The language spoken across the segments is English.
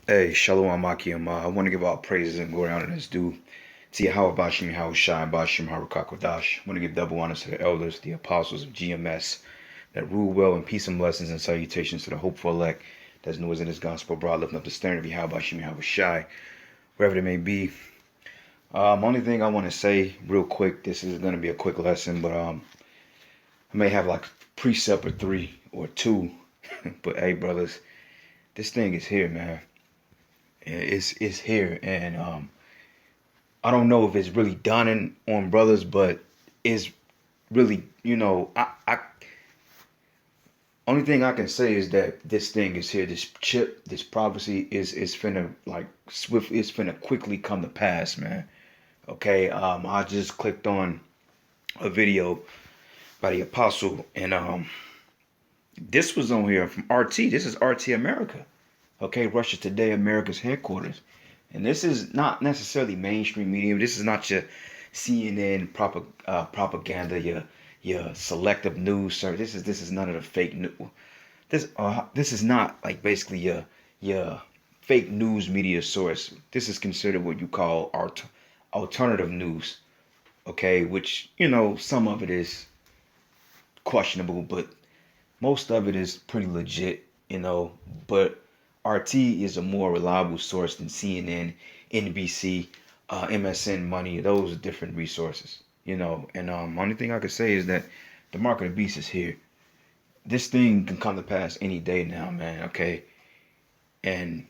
Hey, Shalom Akim. I want to give all praises and glory honor that's due to Yahweh Bashim, Yahweh Shai, Bashim, Harukakodash. I want to give double honors to the elders, the apostles of GMS that rule well, and peace and blessings and salutations to the hopeful elect that's new as in this gospel, broad, lifting up the standard of Yahweh Bashim, Yahweh Shai, wherever they may be. Only thing I want to say real quick, this is going to be a quick lesson, but I may have like a precept or three or two. But hey, brothers, this thing is here, man. It's here, and I don't know if it's really dawning on brothers, but it's really, I only thing I can say is that this thing is here. This chip, this prophecy is finna like swift. It's finna quickly come to pass, man. Okay, I just clicked on a video by the apostle, and this was on here from RT. This is RT America. Okay, Russia Today, America's headquarters. And this is not necessarily mainstream media. This is not your CNN propaganda, your selective news service. This is none of the fake news. This is not like basically your fake news media source. This is considered what you call alternative news. Okay, which some of it is questionable, but most of it is pretty legit. But RT is a more reliable source than CNN, NBC, MSN Money. Those are different resources, And only thing I could say is that the mark of the beast is here. This thing can come to pass any day now, man. Okay, and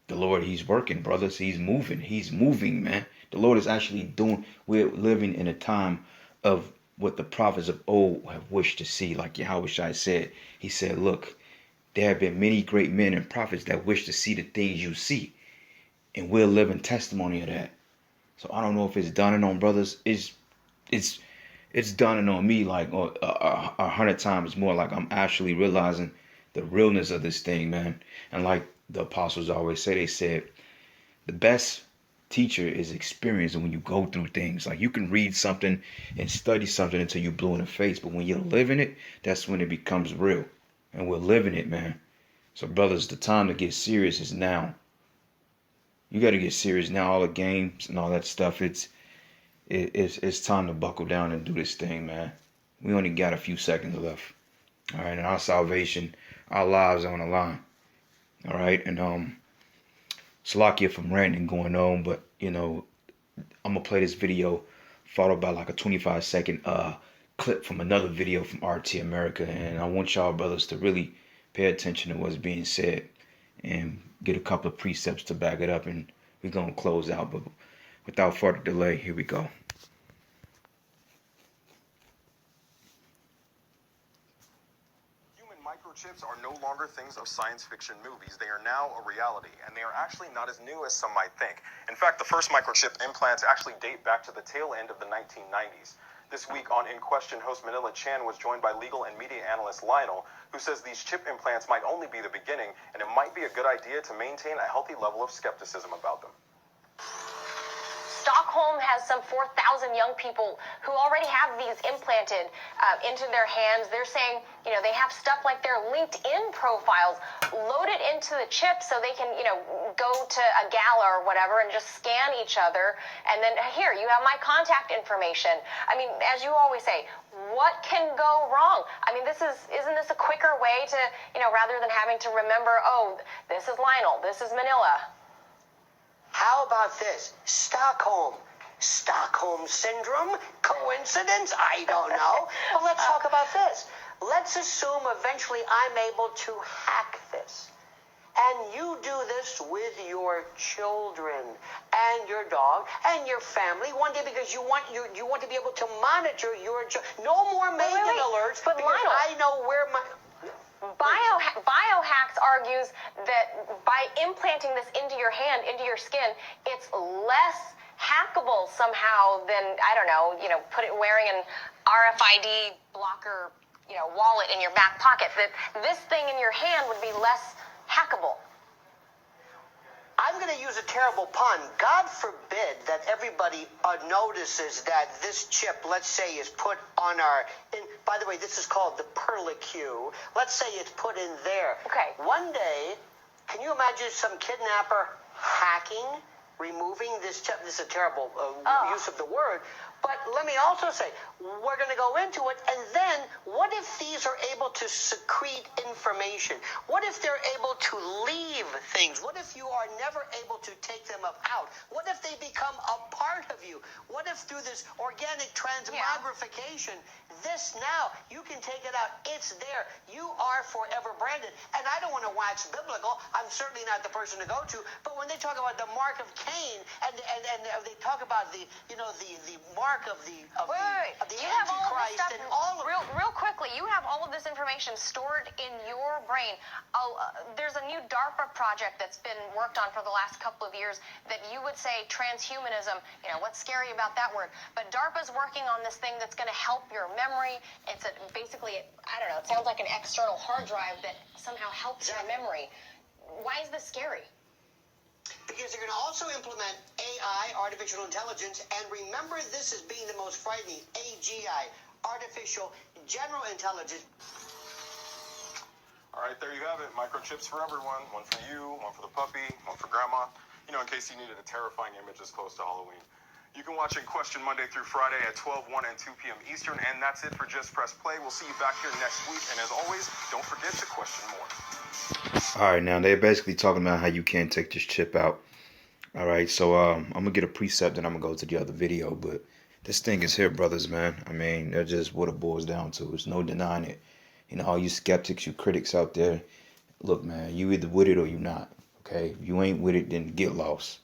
the Lord, He's working, brothers. He's moving. He's moving, man. The Lord is actually doing. We're living in a time of what the prophets of old have wished to see. Like Yahweh Shai said, He said, "Look, there have been many great men and prophets that wish to see the things you see, and we're living testimony of that." So I don't know if it's dawning on brothers. It's dawning on me like 100 times more. Like I'm actually realizing the realness of this thing, man. And like the apostles always say, they said the best teacher is experience. And when you go through things, like you can read something and study something until you're blue in the face, but when you're living it, that's when it becomes real. And we're living it, man. So brothers, the time to get serious is now. You got to get serious now. All the games and all that stuff, it's time to buckle down and do this thing, man. We only got a few seconds left. All right, and our salvation, our lives are on the line. All right, and Salakia from ranting and going on, but I'm gonna play this video followed by like a 25-second clip from another video from RT America, and I want y'all brothers to really pay attention to what's being said and get a couple of precepts to back it up, and we're gonna close out. But without further delay, here we go. Microchips are no longer things of science fiction movies. They are now a reality, and they are actually not as new as some might think. In fact, the first microchip implants actually date back to the tail end of the 1990s. This week on In Question, host Manila Chan was joined by legal and media analyst Lionel, who says these chip implants might only be the beginning, and it might be a good idea to maintain a healthy level of skepticism about them. Stockholm has some 4,000 young people who already have these implanted into their hands. They're saying, they have stuff like their LinkedIn profiles loaded into the chip so they can, go to a gala or whatever and just scan each other. And then here, you have my contact information. I mean, as you always say, what can go wrong? I mean, isn't this a quicker way to, rather than having to remember, oh, this is Lionel, this is Manila. How about this? Stockholm syndrome? Coincidence? I don't know. But let's talk about this. Let's assume eventually I'm able to hack this. And you do this with your children and your dog and your family one day because you want to be able to monitor your no more Megan alerts. But because Lionel, I know where my Biohacks argues that by implanting this into your hand, into your skin, it's less hackable somehow than, I don't know, wearing an RFID blocker, wallet in your back pocket. That this thing in your hand would be less hackable. I'm going to use a terrible pun. God forbid that everybody notices that this chip, let's say, is put on by the way, this is called the Perlicue. Let's say it's put in there. Okay. One day, Can you imagine some kidnapper hacking, removing this chip? This is a terrible use of the word. But let me also say, we're going to go into it, and then what if these are able to secrete information? What if they're able to leave things? What if you are never able to take them out? What if they become a part of you? What if through this organic transmogrification, this now, you can take it out. It's there. You are forever branded. And I don't want to wax biblical. I'm certainly not the person to go to. But when they talk about the mark of Cain, and they talk about the mark of the You have all of this Antichrist stuff, and all of real quickly, you have all of this information stored in your brain. There's a new DARPA project that's been worked on for the last couple of years that you would say transhumanism. What's scary about that word? But DARPA's working on this thing that's going to help your memory. It's basically, I don't know, it sounds like an external hard drive that somehow helps your memory. Why is this scary? Because they're going to also implement AI, artificial intelligence, and remember this as being the most frightening, AGI, artificial general intelligence. All right, there you have it. Microchips for everyone. One for you, one for the puppy, one for grandma. In case you needed a terrifying image this close to Halloween. You can watch In Question Monday through Friday at 12, 1, and 2 p.m. Eastern. And that's it for Just Press Play. We'll see you back here next week. And as always, don't forget to question more. All right, now they're basically talking about how you can't take this chip out. All right, so I'm gonna get a precept and I'm gonna go to the other video, but this thing is here, brothers, man. I mean, that's just what it boils down to. There's no denying it. All you skeptics, you critics out there, look, man, you either with it or you not. Okay, if you ain't with it, then get lost.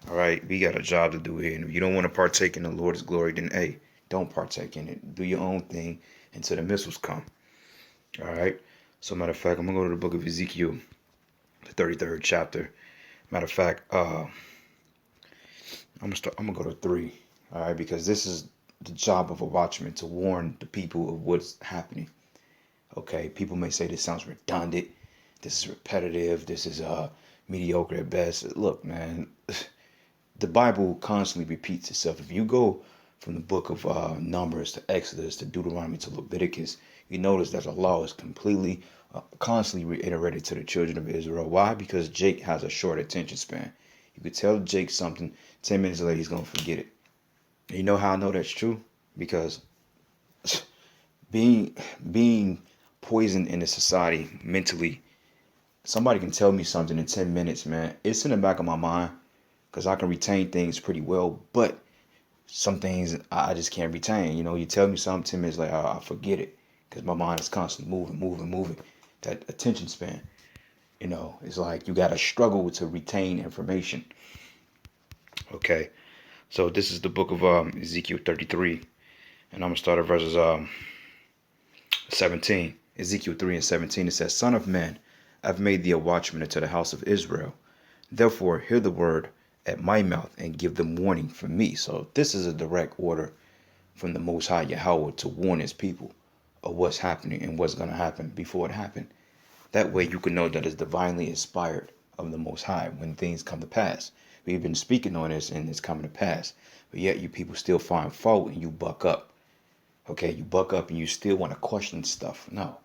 All right, we got a job to do here, and if you don't want to partake in the Lord's glory, then hey, don't partake in it. Do your own thing until the missiles come. All right. So, matter of fact, I'm gonna go to the book of Ezekiel, the 33rd chapter. Matter of fact, I'm gonna go to 3. All right, because this is the job of a watchman, to warn the people of what's happening. Okay, people may say this sounds redundant, this is repetitive, this is mediocre at best. Look, man, the Bible constantly repeats itself. If you go from the book of Numbers to Exodus to Deuteronomy to Leviticus, you notice that the law is completely, constantly reiterated to the children of Israel. Why? Because Jake has a short attention span. You could tell Jake something, 10 minutes later he's going to forget it. And you know how I know that's true? Because being poisoned in a society mentally, somebody can tell me something in 10 minutes, man. It's in the back of my mind because I can retain things pretty well, but some things I just can't retain. You tell me something 10 minutes later, I forget it because my mind is constantly moving. That attention span, it's like you got to struggle to retain information. Okay, so this is the book of Ezekiel 33, and I'm going to start at verses 17. Ezekiel 3 and 17, it says, Son of man, I've made thee a watchman unto the house of Israel. Therefore, hear the word at my mouth and give them warning from me. So this is a direct order from the Most High Yahweh to warn his people of what's happening and what's going to happen before it happened. That way you can know that it's divinely inspired of the Most High when things come to pass. We've been speaking on this and it's coming to pass. But yet you people still find fault and you buck up. Okay, you buck up and you still want to question stuff. No.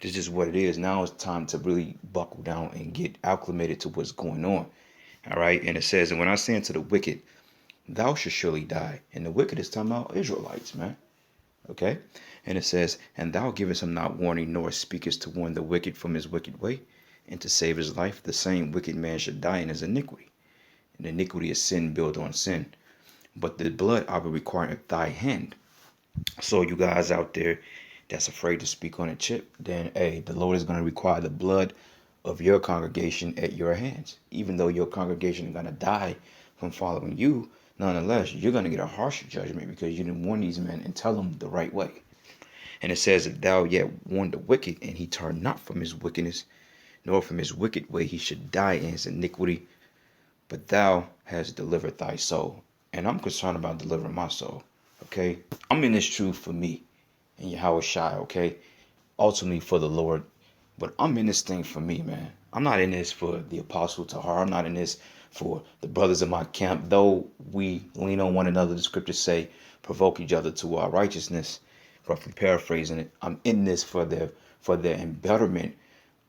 This is what it is. Now it's time to really buckle down and get acclimated to what's going on. All right. And it says, and when I say unto the wicked, thou shalt surely die. And the wicked is talking about Israelites, man. Okay. And it says, and thou givest him not warning, nor speakest to warn the wicked from his wicked way, and to save his life, the same wicked man should die in his iniquity. And iniquity is sin built on sin. But the blood I will require at thy hand. So you guys out there that's afraid to speak on a chip, then hey, the Lord is going to require the blood of your congregation at your hands. Even though your congregation is going to die from following you, nonetheless, you're going to get a harsher judgment because you didn't warn these men and tell them the right way. And it says, if thou yet warn the wicked, and he turn not from his wickedness, nor from his wicked way, he should die in his iniquity. But thou hast delivered thy soul. And I'm concerned about delivering my soul. Okay? I'm in this truth for me and Yahweh Shai, okay? Ultimately for the Lord. But I'm in this thing for me, man. I'm not in this for the Apostle Tahar. I'm not in this for the brothers in my camp. Though we lean on one another, the scriptures say, provoke each other to our righteousness. Roughly paraphrasing it. I'm in this for their embetterment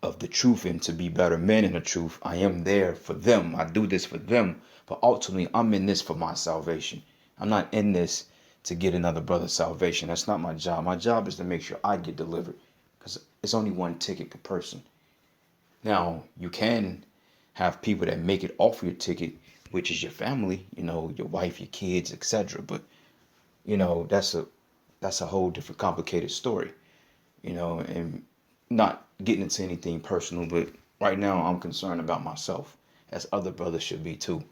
of the truth and to be better men in the truth. I am there for them. I do this for them. But ultimately, I'm in this for my salvation. I'm not in this to get another brother's salvation. That's not my job. My job is to make sure I get delivered, because it's only one ticket per person. Now, you can have people that make it off your ticket, which is your family, your wife, your kids, etc. But, that's a whole different complicated story, and not getting into anything personal, but right now I'm concerned about myself, as other brothers should be too.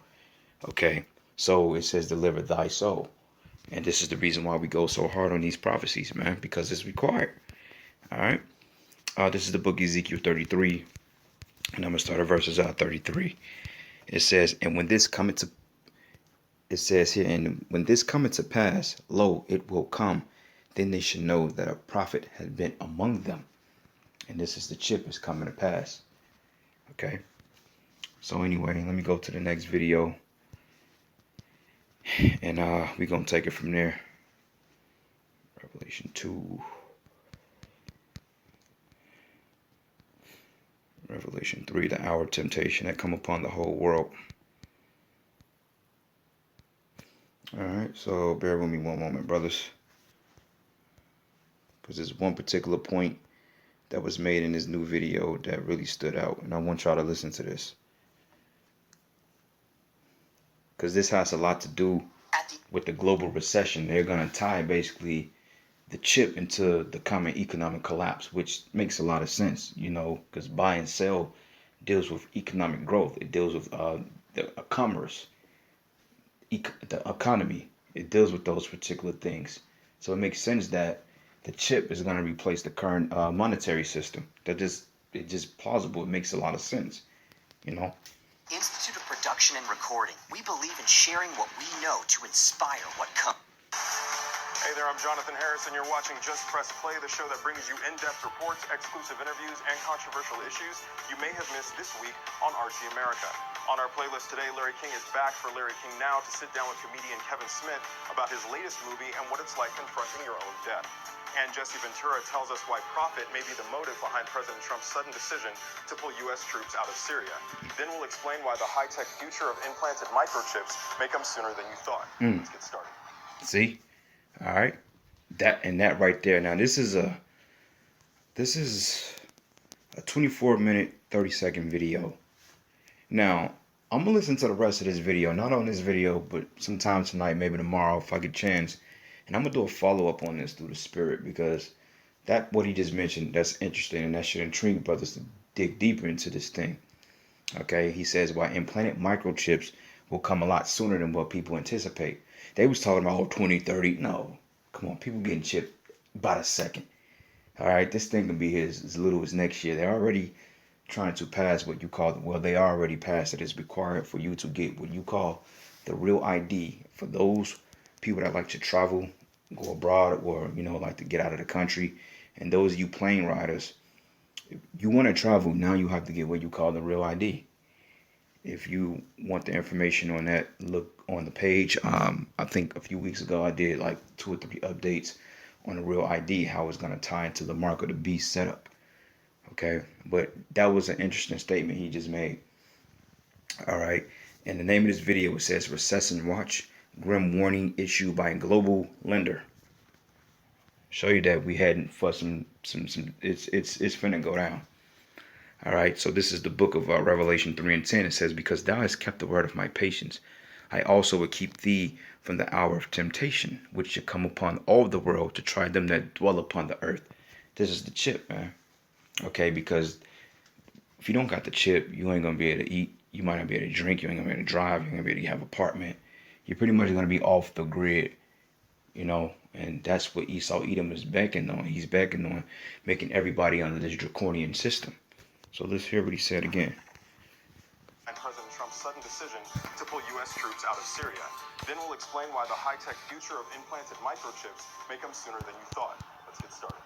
Okay, so it says deliver thy soul. And this is the reason why we go so hard on these prophecies, man, because it's required. All right. This is the book Ezekiel 33, and I'm going to start at verses 33. It says, and when this cometh to, it says here, and when this cometh to pass, lo, it will come. Then they should know that a prophet has been among them. And this is the chip is coming to pass. Okay. So anyway, let me go to the next video. And we're going to take it from there. Revelation 2. Revelation 3, the hour of temptation that come upon the whole world. Alright, so bear with me one moment, brothers. Because there's one particular point that was made in this new video that really stood out. And I want y'all to listen to this. Because this has a lot to do with the global recession. They're going to tie basically the chip into the common economic collapse, which makes a lot of sense, because buy and sell deals with economic growth. It deals with the commerce, the economy. It deals with those particular things. So it makes sense that the chip is going to replace the current monetary system. It's just plausible. It makes a lot of sense, Institute of Production and Recording. We believe in sharing what we know to inspire what comes. Hey there, I'm Jonathan Harris, and you're watching Just Press Play, the show that brings you in-depth reports, exclusive interviews, and controversial issues you may have missed this week on RT America. On our playlist today, Larry King is back for Larry King Now to sit down with comedian Kevin Smith about his latest movie and what it's like confronting your own death. And Jesse Ventura tells us why profit may be the motive behind President Trump's sudden decision to pull U.S. troops out of Syria. Then we'll explain why the high-tech future of implanted microchips may come sooner than you thought. Let's get started. See? All right. That right there. Now, this is a 24-minute, 30-second video. Now, I'm going to listen to the rest of this video. Not on this video, but sometime tonight, maybe tomorrow, if I get a chance. And I'm going to do a follow-up on this through the Spirit, because what he just mentioned, that's interesting, and that should intrigue brothers to dig deeper into this thing. Okay, he says, why implanted microchips will come a lot sooner than what people anticipate. They was talking about 2030. No, come on, people getting chipped by the second. All right, this thing can be as little as next year. They're already trying to pass what you call, they already passed it. It's required for you to get what you call the real ID for those people that like to travel, go abroad, or like to get out of the country. And those of you plane riders, if you want to travel, now you have to get what you call the real ID. If you want the information on that, look on the page. I think a few weeks ago I did like 2 or 3 updates on the real ID, how it's going to tie into the mark of the beast setup. Okay, but that was an interesting statement he just made. All right, and the name of this video, it says Recession Watch, Grim Warning issued by a global lender. Show you that we hadn't for some it's finna go down. All right, so this is the book of Revelation 3:10. It says, because thou hast kept the word of my patience, I also will keep thee from the hour of temptation, which shall come upon all the world to try them that dwell upon the earth. This is the chip, man. Okay, because if you don't got the chip, you ain't going to be able to eat. You might not be able to drink. You ain't going to be able to drive. You ain't going to be able to have an apartment. You're pretty much going to be off the grid, and that's what Esau Edom is banking on. He's banking on making everybody under this draconian system. So let's hear what he said again. And President Trump's sudden decision to pull U.S. troops out of Syria. Then we'll explain why the high-tech future of implanted microchips may come sooner than you thought. Let's get started.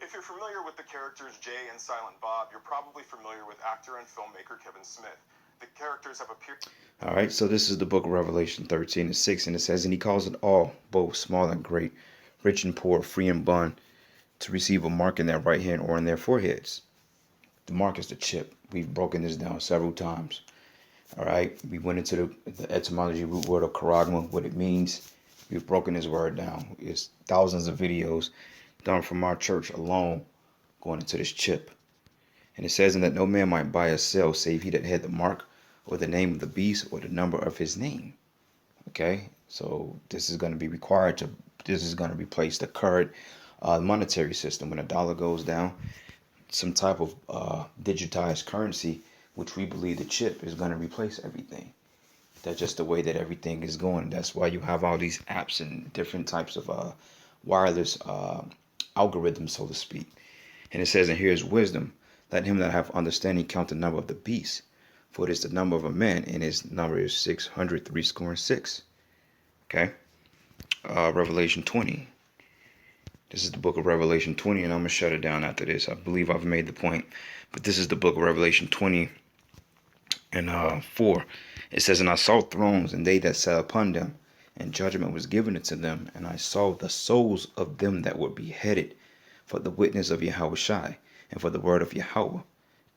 If you're familiar with the characters, Jay and Silent Bob, you're probably familiar with actor and filmmaker Kevin Smith. The characters have appeared. All right, so this is the book of Revelation 13:6, and it says, "And he calls it all, both small and great, rich and poor, free and bond, to receive a mark in their right hand or in their foreheads." The mark is the chip. We've broken this down several times. All right, we went into the etymology root word of charagma, what it means. We've broken this word down. It's thousands of videos done from our church alone going into this chip. And it says, "And that no man might buy or sell, save he that had the mark, or the name of the beast, or the number of his name." Okay, so this is going to be required to. This is going to replace the current monetary system. When a dollar goes down, some type of digitized currency, which we believe the chip is going to replace everything. That's just the way that everything is going. That's why you have all these apps and different types of wireless algorithms, so to speak. And it says, "And here is wisdom. Let him that have understanding count the number of the beast, for it is the number of a man, and his number is 666. Okay. Revelation 20. This is the book of Revelation 20, and I'm going to shut it down after this. I believe I've made the point. But this is the book of Revelation 20 and 4. It says, "And I saw thrones, and they that sat upon them, and judgment was given unto them. And I saw the souls of them that were beheaded for the witness of Yahushua, and for the word of Yahweh,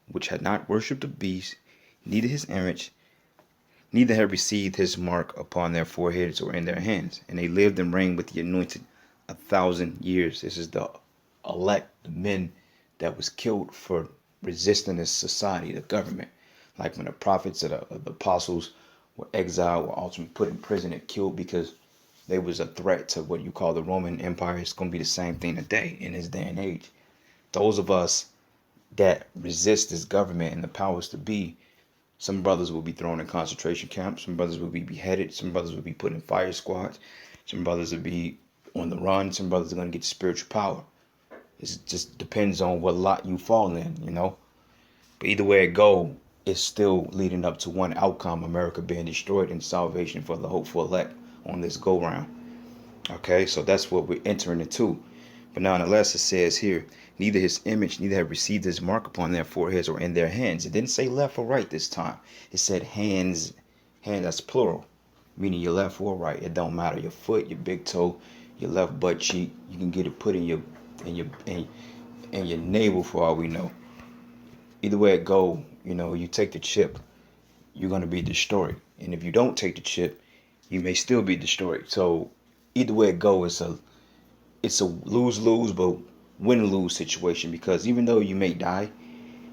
which had not worshipped the beast, neither his image, neither had received his mark upon their foreheads or in their hands. And they lived and reigned with the anointed 1,000 years." This is the elect, the men that was killed for resisting this society, the government. Like when the prophets and the apostles were exiled, were ultimately put in prison and killed because they was a threat to what you call the Roman Empire. It's going to be the same thing today in this day and age. Those of us that resist this government and the powers to be, some brothers will be thrown in concentration camps. Some brothers will be beheaded. Some brothers will be put in fire squads. Some brothers will be on the run. Some brothers are going to get spiritual power. It just depends on what lot you fall in, you know. But either way it go, it's still leading up to one outcome: America being destroyed and salvation for the hopeful elect on this go round. Okay, so that's what we're entering into. But nonetheless, it says here, "Neither his image, neither have received his mark upon their foreheads or in their hands." It didn't say left or right this time. It said hands. Hand, that's plural, meaning your left or right. It don't matter. Your foot, your big toe, your left butt cheek. You can get it put in your navel for all we know. Either way it go, you know, you take the chip, you're going to be destroyed. And if you don't take the chip, you may still be destroyed. So either way it go, it's a lose-lose, but win-lose situation, because even though you may die,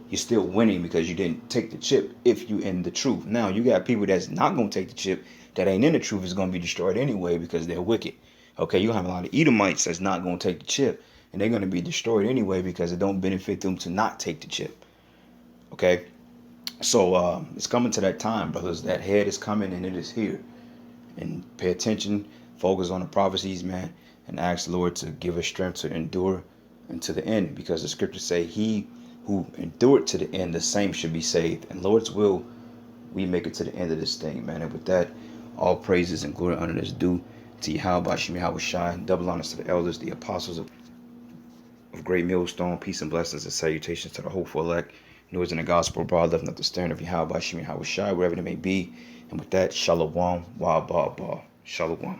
you're still winning because you didn't take the chip if you in the truth. Now, you got people that's not going to take the chip, that ain't in the truth, is going to be destroyed anyway because they're wicked. Okay, you have a lot of Edomites that's not going to take the chip, and they're going to be destroyed anyway because it don't benefit them to not take the chip. Okay, so it's coming to that time, brothers. That head is coming, and it is here. And pay attention, focus on the prophecies, man, and ask the Lord to give us strength to endure unto the end, because the scriptures say, "He who endured to the end, the same should be saved." And Lord's will, we make it to the end of this thing, man. And with that, all praises and glory and honor is due to Yahweh Shem Yahushua. Double honors to the elders, the apostles of Great Millstone. Peace and blessings and salutations to the hopeful elect. News in the gospel abroad, lifting up the stern of Yahweh Shem Yahushua, wherever it may be. And with that, Shalom, Wa Ba Ba. Shalom.